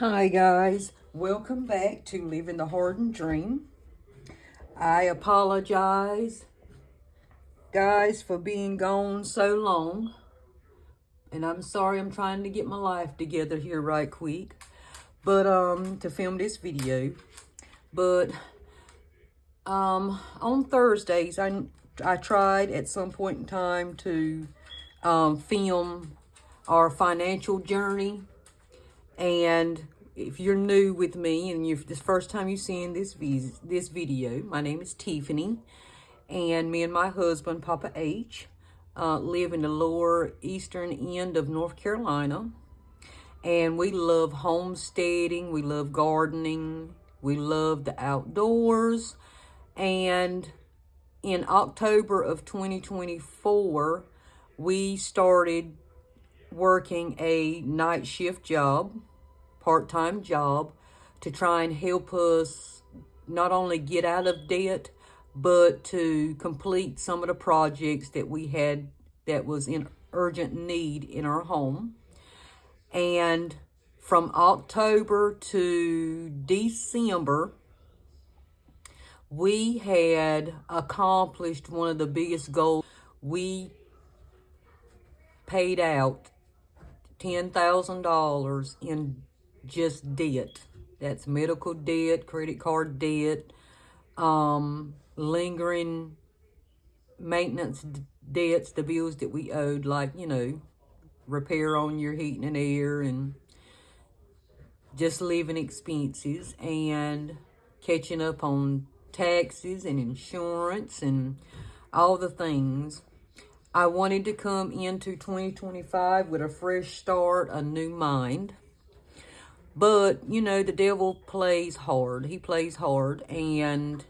Hi guys, welcome back to Living the Hardened Dream. I apologize guys for being gone so long, and I'm sorry. I'm trying to get my life together here right quick, but to film this video. But on Thursdays I tried at some point in time to film our financial journey. And if you're new with me and this first time you're seeing this video, my name is Tiffany, and me and my husband, Papa H, live in the lower eastern end of North Carolina. And we love homesteading, we love gardening, we love the outdoors. And in October of 2024, we started working a night shift job, part-time job, to try and help us not only get out of debt, but to complete some of the projects that we had that was in urgent need in our home. And from October to December, we had accomplished one of the biggest goals. We paid out $10,000 in just debt. That's medical debt, credit card debt, lingering maintenance debts, the bills that we owed, like, repair on your heating and air, and just living expenses, and catching up on taxes and insurance and all the things. I wanted to come into 2025 with a fresh start, a new mind. But, the devil plays hard. He plays hard. And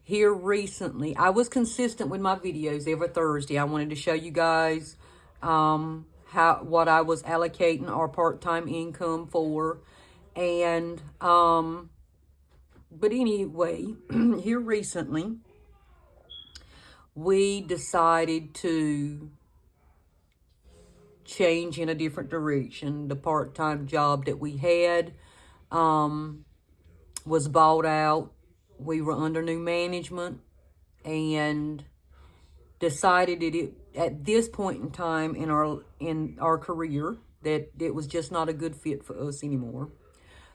here recently, I was consistent with my videos every Thursday. I wanted to show you guys what I was allocating our part-time income for. And, but anyway, here recently, we decided to change in a different direction. The part-time job that we had was bought out. We were under new management and decided at this point in time in our career that it was just not a good fit for us anymore.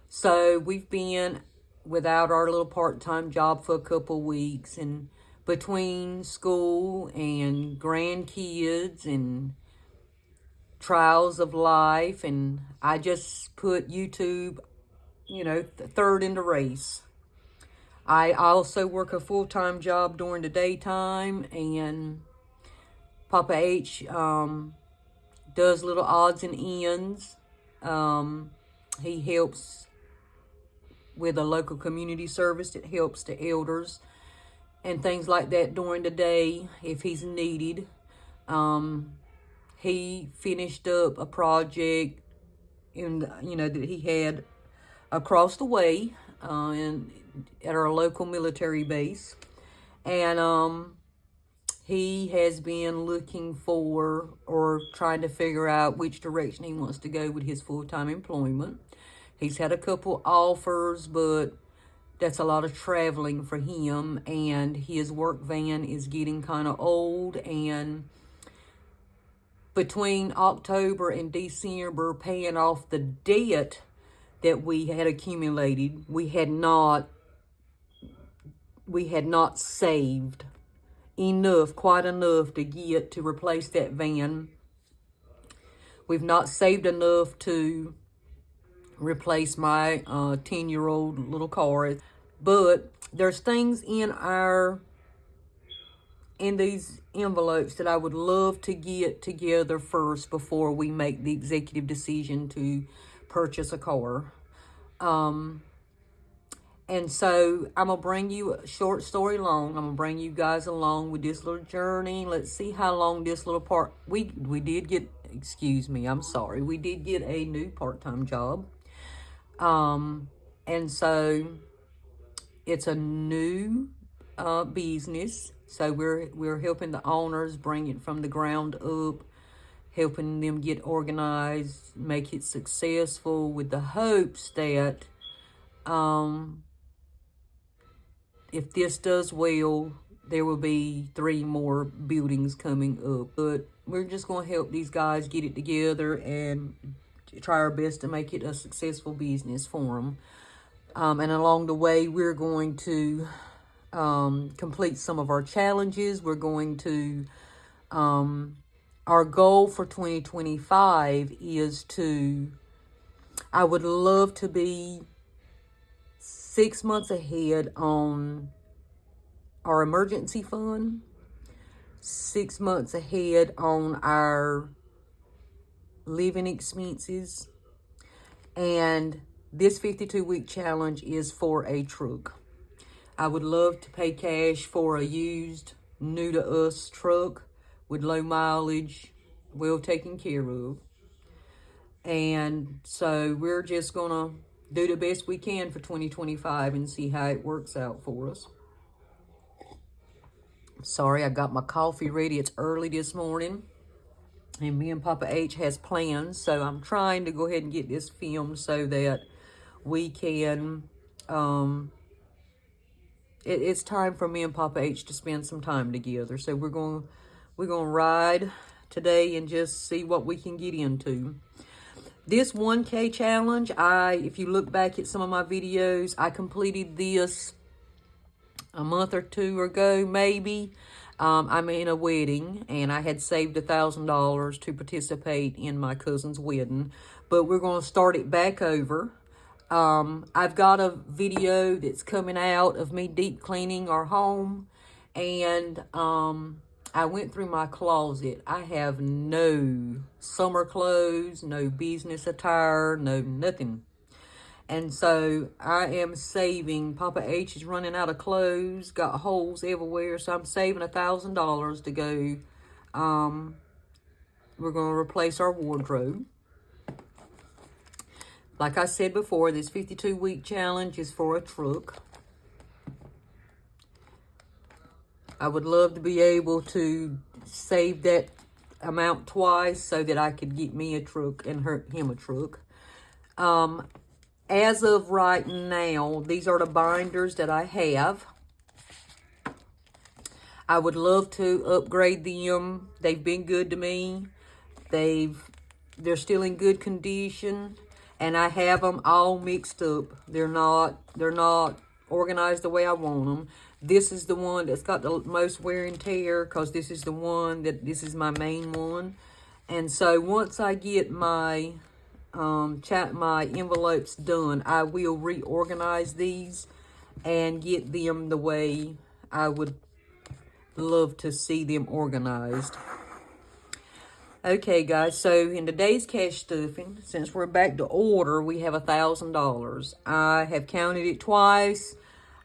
So we've been without our little part-time job for a couple weeks, and between school and grandkids and trials of life, and I just put YouTube, third in the race. I also work a full-time job during the daytime, and Papa H does little odds and ends. He helps with a local community service that helps the elders and things like that during the day if he's needed. He finished up a project that he had across the way at our local military base. And he has been looking for or trying to figure out which direction he wants to go with his full-time employment. He's had a couple offers, but that's a lot of traveling for him, and his work van is getting kind of old. And between October and December, paying off the debt that we had accumulated, we had not saved quite enough to get to replace that van. We've not saved enough to replace my 10-year-old little car. But there's things in these envelopes that I would love to get together first before we make the executive decision to purchase a car. And so I'm going to bring you a short story long. I'm going to bring you guys along with this little journey. Let's see how long this little part... We did get... Excuse me, I'm sorry. We did get a new part-time job. And so it's a new business. So we're helping the owners bring it from the ground up, helping them get organized, make it successful, with the hopes that if this does well, there will be 3 more buildings coming up. But we're just going to help these guys get it together and try our best to make it a successful business for them. And along the way, we're going to complete some of our challenges. We're going to, our goal for 2025 is to, I would love to be 6 months ahead on our emergency fund, 6 months ahead on our living expenses, and this 52-week challenge is for a truck. I would love to pay cash for a used, new-to-us truck with low mileage, well taken care of. And so we're just going to do the best we can for 2025 and see how it works out for us. Sorry, I got my coffee ready. It's early this morning. And me and Papa H has plans. So I'm trying to go ahead and get this filmed so that we can... it's time for me and Papa H to spend some time together. So we're going to ride today and just see what we can get into. This 1K challenge, if you look back at some of my videos, I completed this a month or 2 ago, maybe. I'm in a wedding, and I had saved $1,000 to participate in my cousin's wedding. But we're going to start it back over. I've got a video that's coming out of me deep cleaning our home, and I went through my closet. I have no summer clothes, no business attire, no nothing. And so I am saving. Papa H is running out of clothes, got holes everywhere, so I'm saving $1,000 to go. We're going to replace our wardrobe. Like I said before, this 52-week challenge is for a truck. I would love to be able to save that amount twice so that I could get me a truck and him a truck. As of right now, these are the binders that I have. I would love to upgrade them. They've been good to me. They're still in good condition, and I have them all mixed up. They're not organized the way I want them. This is the one that's got the most wear and tear, because this is my main one. And so once I get my my envelopes done, I will reorganize these and get them the way I would love to see them organized. Okay, guys, so in today's cash stuffing, since we're back to order, we have $1,000. I have counted it twice.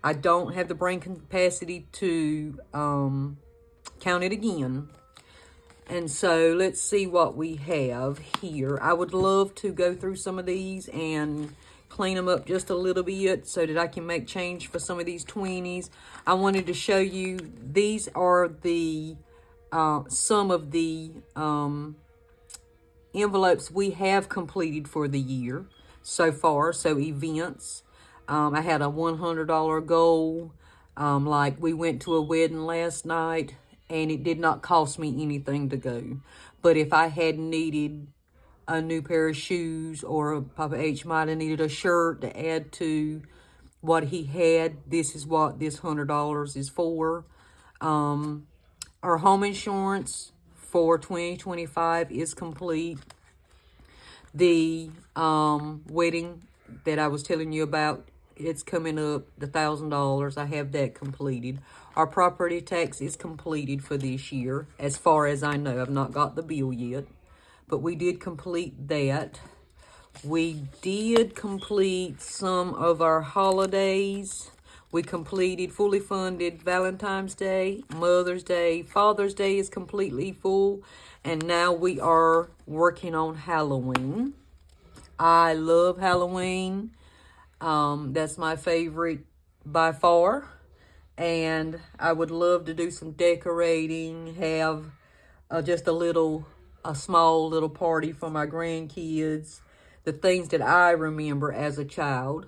I don't have the brain capacity to count it again. And so let's see what we have here. I would love to go through some of these and clean them up just a little bit so that I can make change for some of these 20s. I wanted to show you, these are the some of the envelopes we have completed for the year so far. So events, I had a $100 goal. Like we went to a wedding last night, and it did not cost me anything to go. But if I had needed a new pair of shoes, or Papa H might have needed a shirt to add to what he had, this is what this $100 is for. Our home insurance for 2025 is complete. The wedding that I was telling you about, it's coming up, the $1,000. I have that completed. Our property tax is completed for this year, as far as I know. I've not got the bill yet, but we did complete that. We did complete some of our holidays. We completed, fully funded Valentine's Day, Mother's Day, Father's Day is completely full, and now we are working on Halloween. I love Halloween. That's my favorite by far. And I would love to do some decorating, have just a little a small little party for my grandkids, the things that I remember as a child,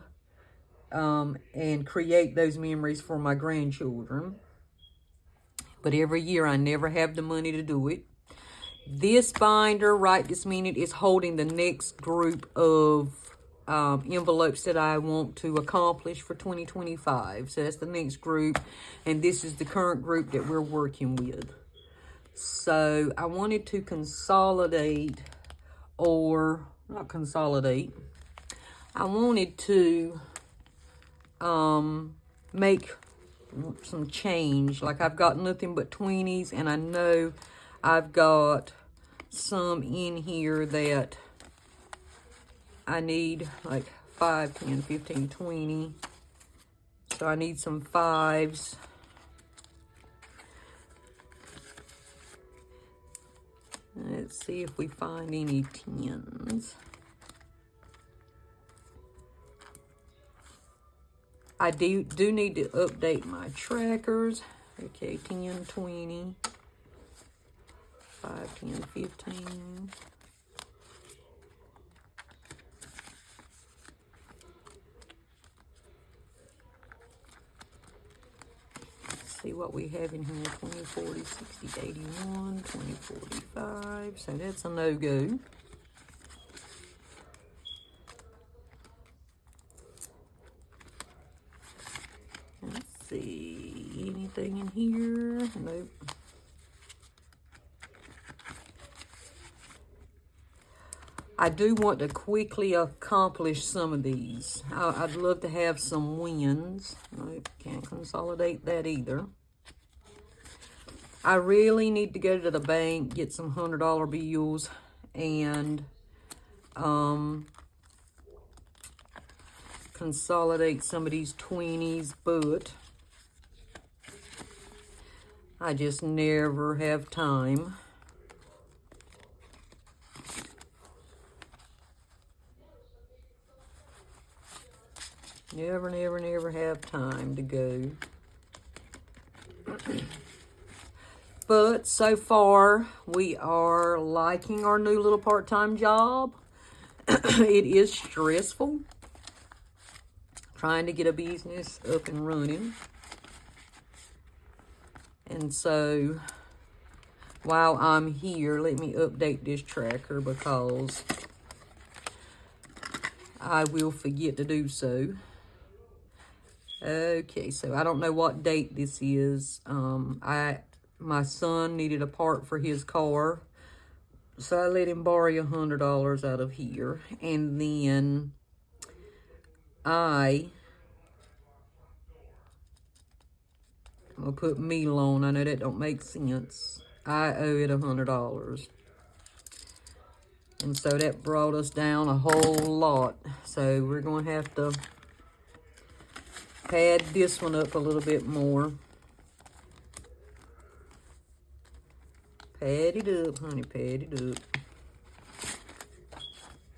and create those memories for my grandchildren. But every year I never have the money to do it. This binder right this minute is holding the next group of envelopes that I want to accomplish for 2025. So that's the next group. And this is the current group that we're working with. So I wanted to consolidate, or not consolidate. I wanted to make some change. Like I've got nothing but 20s, and I know I've got some in here that I need, like 5, 10, 15, 20. So I need some 5s. Let's see if we find any 10s. I do need to update my trackers. Okay, 10, 20, 5, 10, 15. See what we have in here. 20, 40, 60, 81, 20, 45. So that's a no-go. Let's see. Anything in here? Nope. I do want to quickly accomplish some of these. I'd love to have some wins. Nope, can't consolidate that either. I really need to go to the bank, get some $100 bills, and consolidate some of these 20s, but I just never have time. Never have time to go. But so far, we are liking our new little part-time job. It is stressful trying to get a business up and running. And so, while I'm here, let me update this tracker because I will forget to do so. Okay, so I don't know what date this is. My son needed a part for his car, so I let him borrow $100 out of here. And then I'm gonna put meal on. I know that don't make sense. I owe it $100. And so that brought us down a whole lot. So we're gonna have to pad this one up a little bit more. Pad it up, honey, pad it up.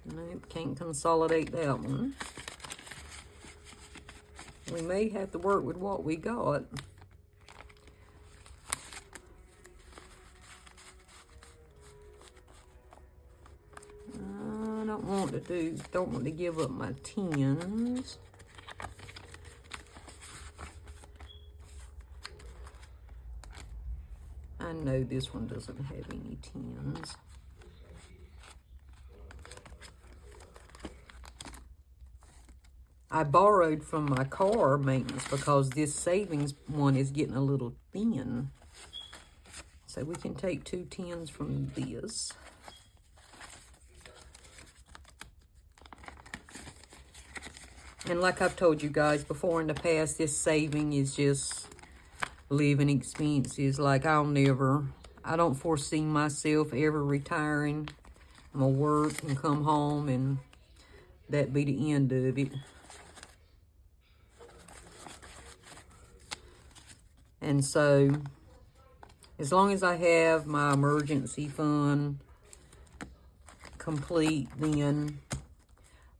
Nope, can't consolidate that one. We may have to work with what we got. I don't want to give up my 10s. I know this one doesn't have any 10s. I borrowed from my car maintenance because this savings one is getting a little thin. So we can take 2 10s from this. And like I've told you guys before in the past, this saving is just living expenses. Like I don't foresee myself ever retiring. I'm gonna work and come home and that be the end of it. And so, as long as I have my emergency fund complete, then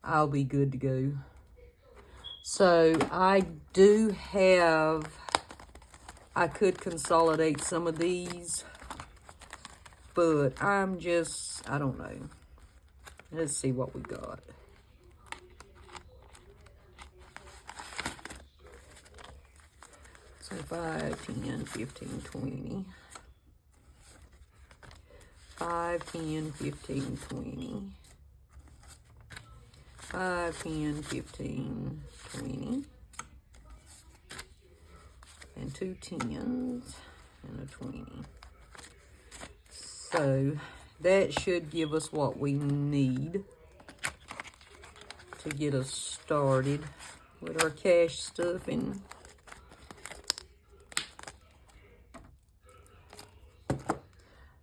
I'll be good to go. So I could consolidate some of these. but I don't know. Let's see what we got. So 5, 10, 15, 20. 5, 10, 15, 20. 5, 10, 15, 20. And 2 10s and a 20. So that should give us what we need to get us started with our cash stuffing.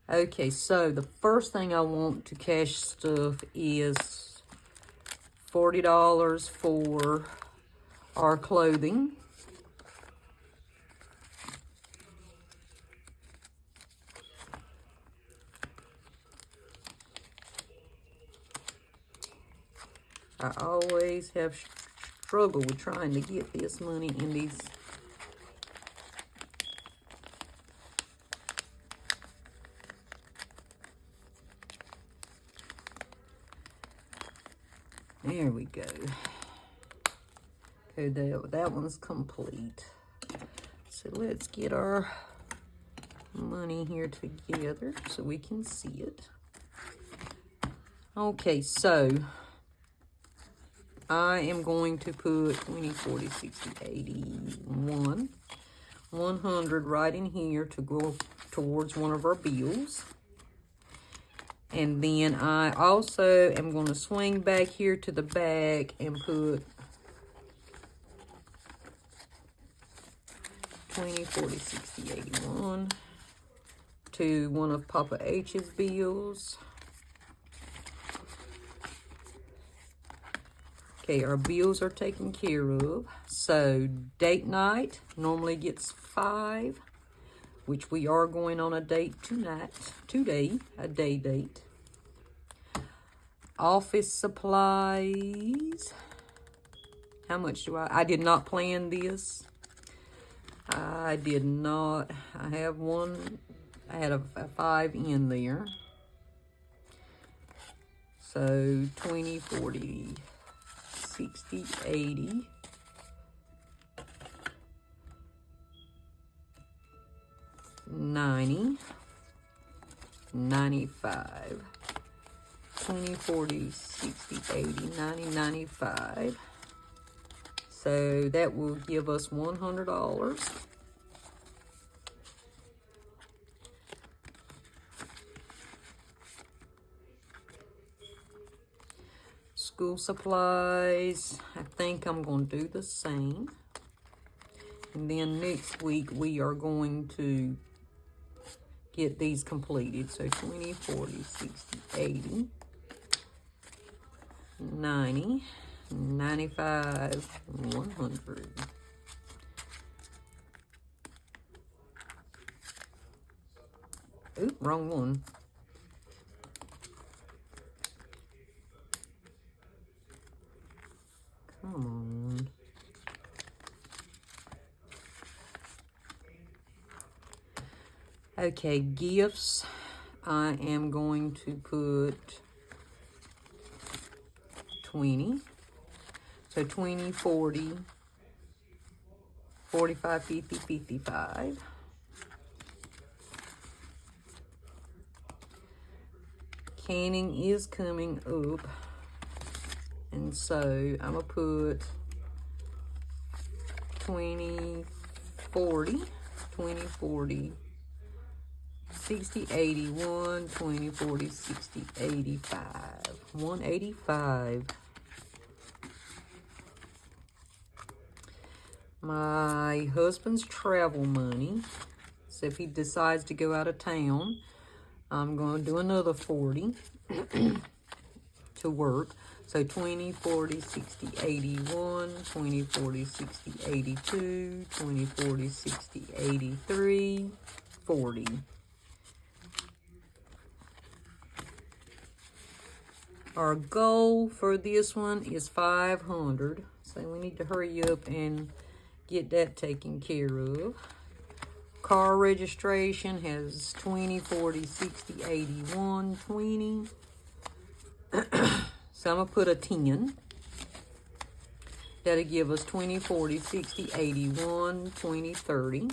Okay, so the first thing I want to cash stuff is $40 for our clothing. I always have struggled with trying to get this money in these. There we go. Okay, that one's complete. So let's get our money here together so we can see it. Okay, so I am going to put 20, 40, 60, 80, 100 right in here to go towards one of our bills. And then I also am going to swing back here to the back and put 20, 40, 60, 81 to one of Papa H's bills. Okay, our bills are taken care of. So date night normally gets 5, which we are going on a date today, a day date. Office supplies. How much do I did not plan this. I did not. I have one. I had a 5 in there. So 20, 40, 60, 80. 90, 95, 20, 40, 60, 80, 90, 95. So that will give us $100. School supplies, I think I'm going to do the same. And then next week we are going to get these completed. So 20, 40, 60, 80, 90, 95, 100. Oop, wrong one. Come on. Okay, gifts. I am going to put 20. So 20, 40, 45, 50, 55. Canning is coming up. And so I'm going to put 20, 40, 20, 40, 60, 81, 20, 40, 60, 85. 185. My husband's travel money. So if he decides to go out of town, I'm going to do another 40 to work. So 20, 40, 60, 81, 20, 40, 60, 82, 20, 40, 60, 83, 40. Our goal for this one is 500. So we need to hurry up and get that taken care of. car registration has 20, 40, 60, 81, 20. So I'm going to put a 10. That'll give us 20, 40, 60, 81, 20, 30.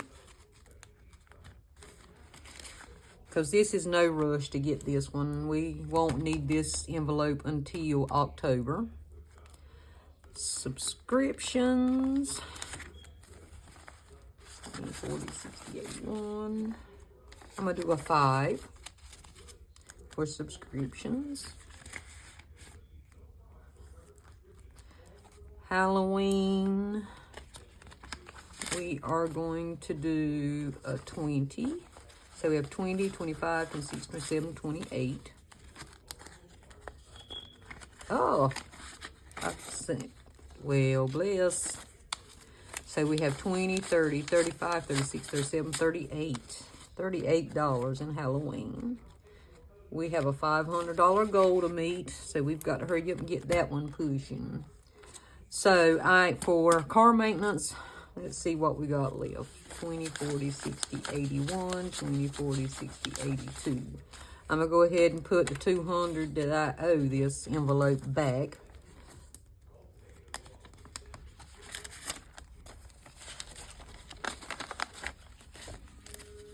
Because this is no rush to get this one. We won't need this envelope until October. Subscriptions. 20, 40, 60, 81. I'm going to do a 5 for subscriptions. Halloween, we are going to do a 20. So we have 20, 25, 26, 27, 28. Oh, I think, well, bless. So we have 20, 30, 35, 36, 37, 38. $38 in Halloween. We have a $500 goal to meet, so we've got to hurry up and get that one pushing. So, for car maintenance, let's see what we got left. 20, 40, 60, 81, 20, 40, 60, 82. I'm going to go ahead and put the 200 that I owe this envelope back.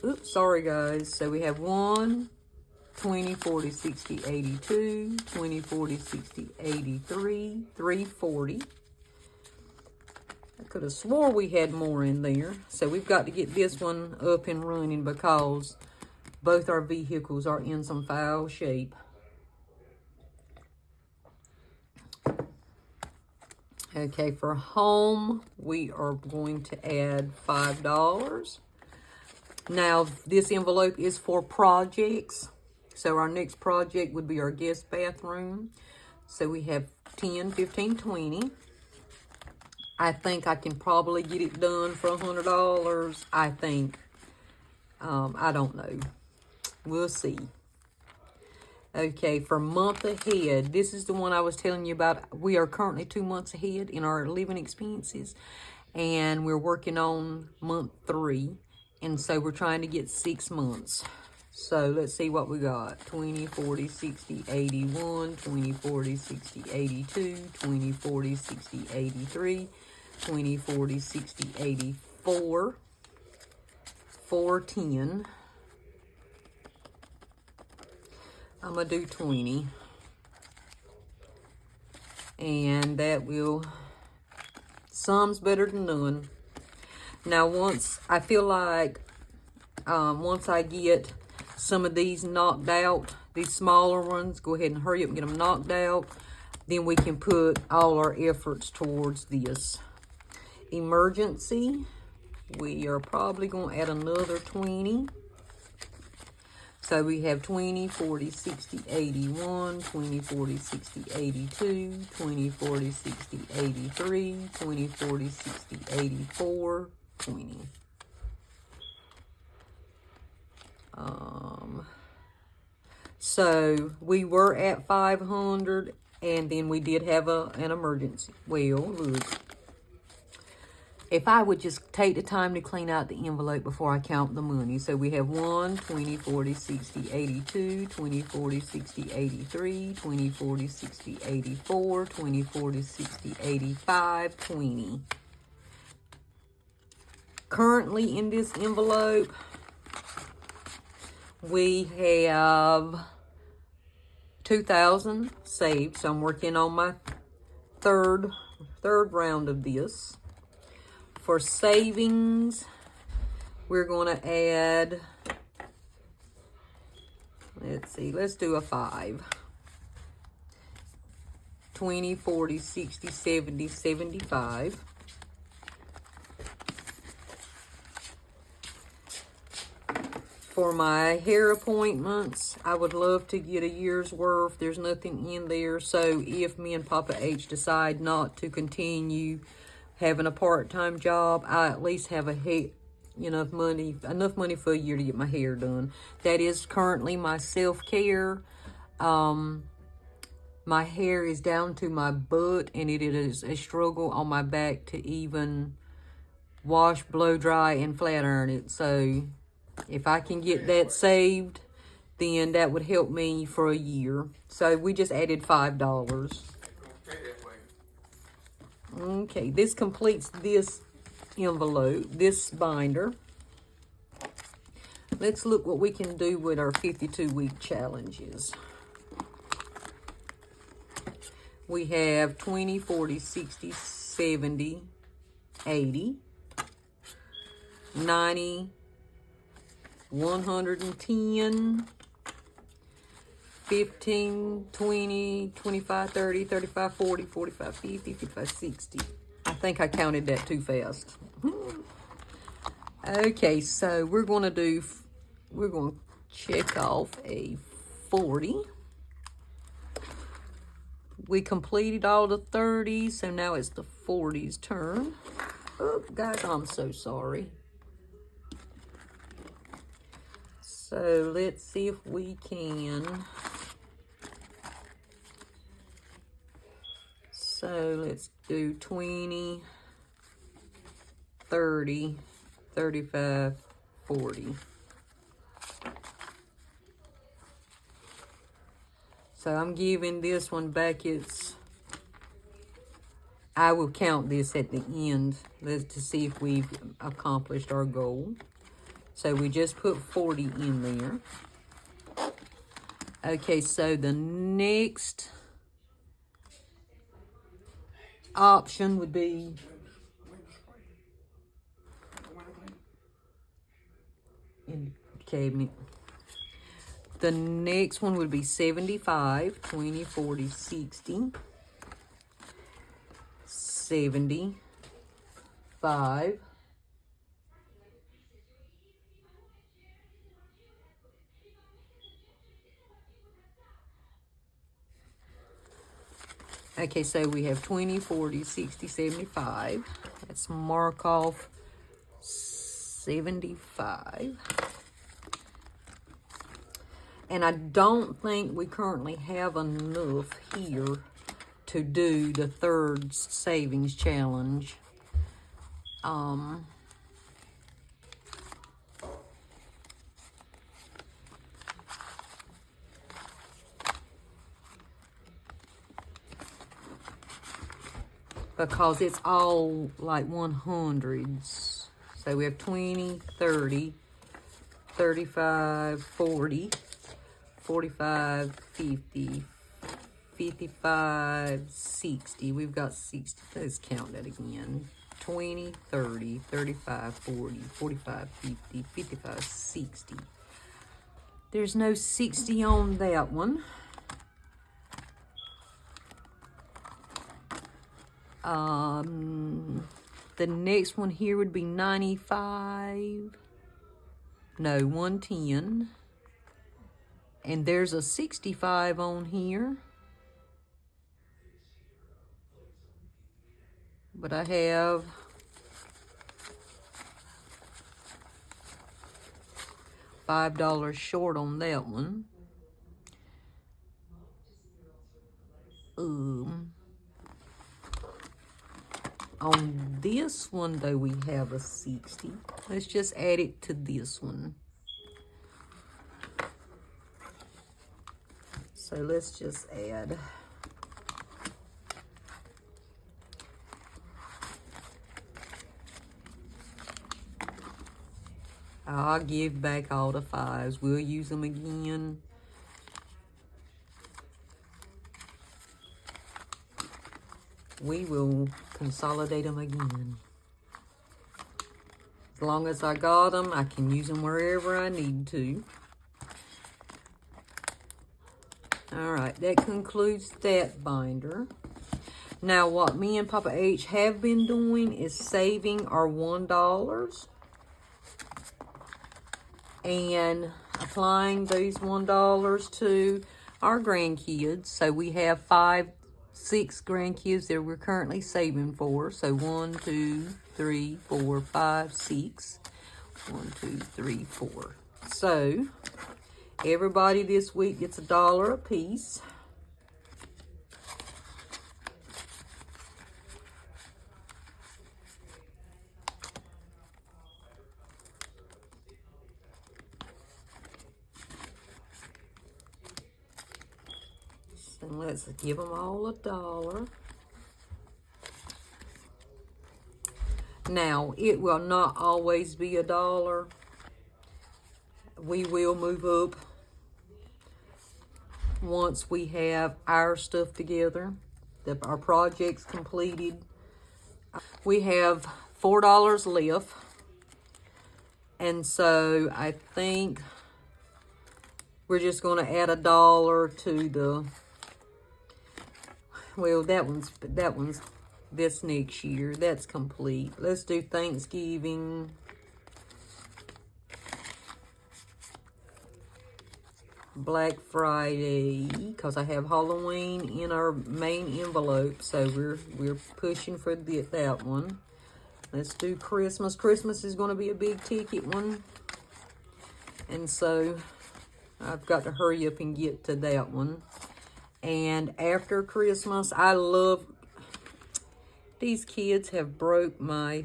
Oops, sorry guys. So we have 1, 20, 40, 60, 82, 20, 40, 60, 83, 340. I could have swore we had more in there. So we've got to get this one up and running because both our vehicles are in some foul shape. Okay, for home, we are going to add $5. Now, this envelope is for projects. So our next project would be our guest bathroom. So we have 10, 15, 20. I think I can probably get it done for $100. I think. I don't know. We'll see. Okay, for month ahead, this is the one I was telling you about. We are currently 2 months ahead in our living expenses. And we're working on month 3. And so we're trying to get 6 months. So let's see what we got. 20, 40, 60, 81, 20, 40, 60, 82, 20, 40, 60, 83, 20, 40, 60, 84, 410. I'm going to do 20. And that will, some's better than none. Now once, I feel like, once I get some of these knocked out, these smaller ones, go ahead and hurry up and get them knocked out. Then we can put all our efforts towards this. Emergency, we are probably going to add another 20. So we have 20, 40, 60, 81, 20, 40, 60, 82, 20, 40, 60, 83, 20, 40, 60, 84, 20. So we were at 500, and then we did have an emergency. Well, look. If I would just take the time to clean out the envelope before I count the money. So we have 1, 20, 40, 60, 82, 20, 40, 60, 83, 20, 40, 60, 84, 20, 40, 60, 85, 20. Currently in this envelope, we have 2,000 saved. So I'm working on my third round of this. For savings, we're going to add, let's see, let's do a 5. 20, 40, 60, 70, 75. For my hair appointments, I would love to get a year's worth. There's nothing in there. So if me and Papa H decide not to continue having a part-time job, I at least have enough money for a year to get my hair done. That is currently my self-care. My hair is down to my butt, and it is a struggle on my back to even wash, blow dry, and flat iron it. So if I can get that saved, then that would help me for a year. So we just added $5. Okay, this completes this envelope, this binder. Let's look what we can do with our 52-week challenges. We have 20, 40, 60, 70, 80, 90, 110, 15, 20, 25, 30, 35, 40, 45, 50, 55, 60. I think I counted that too fast. Okay, so we're going to check off a 40. We completed all the 30s, so now it's the 40s turn. Oh, guys, I'm so sorry. So let's see if we can. So let's do 20, 30, 35, 40. So I'm giving this one back I will count this at the end to see if we've accomplished our goal. So we just put 40 in there. Okay, so the next option would be in the cabinet. The next one would be 75, 20, 40, 60, 75, okay, so we have 20, 40, 60, 75. Let's mark off 75. And I don't think we currently have enough here to do the third savings challenge. Because it's all like 100s. So we have 20, 30, 35, 40, 45, 50, 55, 60. We've got 60. Let's count that again. 20, 30, 35, 40, 45, 50, 55, 60. There's no 60 on that one. The next one here would be 95. No, 110. And there's a 65 on here. But I have $5 short on that one. On this one, though, we have a 60. Let's just add it to this one. So let's just add. I'll give back all the 5s. We'll use them again. We will consolidate them again. As long as I got them, I can use them wherever I need to. All right, that concludes that binder. Now, what me and Papa H have been doing is saving our $1 and applying these $1 to our grandkids. So we have 6 grandkids that we're currently saving for. So 1, 2, 3, 4, 5, 6. 1, 2, 3, 4. So everybody this week gets $1 a piece. And let's give them all $1. Now, it will not always be $1. We will move up once we have our stuff together, our projects completed. We have $4 left. And so I think we're just going to add $1 to the, well, that one's this next year. That's complete. Let's do Thanksgiving. Black Friday, because I have Halloween in our main envelope, so we're pushing for that one. Let's do Christmas. Christmas is going to be a big ticket one, and so I've got to hurry up and get to that one. And after Christmas, I love, these kids have broke my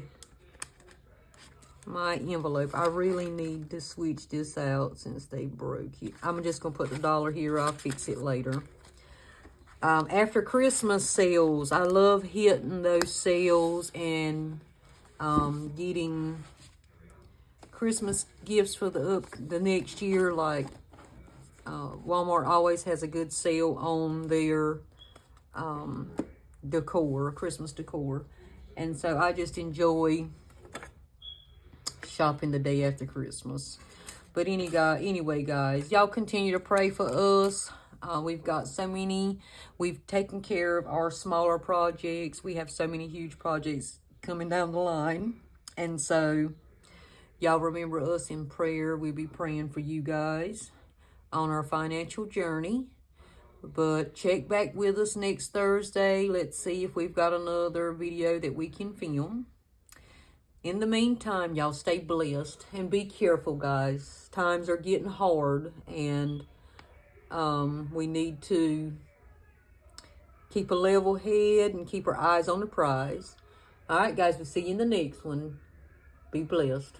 envelope. I really need to switch this out since they broke it. I'm just going to put the $1 here. I'll fix it later. After Christmas sales, I love hitting those sales and getting Christmas gifts for the next year. Like Walmart always has a good sale on their decor, Christmas decor. And so I just enjoy shopping the day after Christmas. But anyway, guys, y'all continue to pray for us. We've got so many. We've taken care of our smaller projects. We have so many huge projects coming down the line. And so y'all remember us in prayer. We'll be praying for you guys on our financial journey. But check back with us next Thursday. Let's see if we've got another video that we can film. In the meantime, y'all stay blessed and be careful, guys. Times are getting hard, and we need to keep a level head and keep our eyes on the prize. All right, guys, we'll see you in the next one. Be blessed.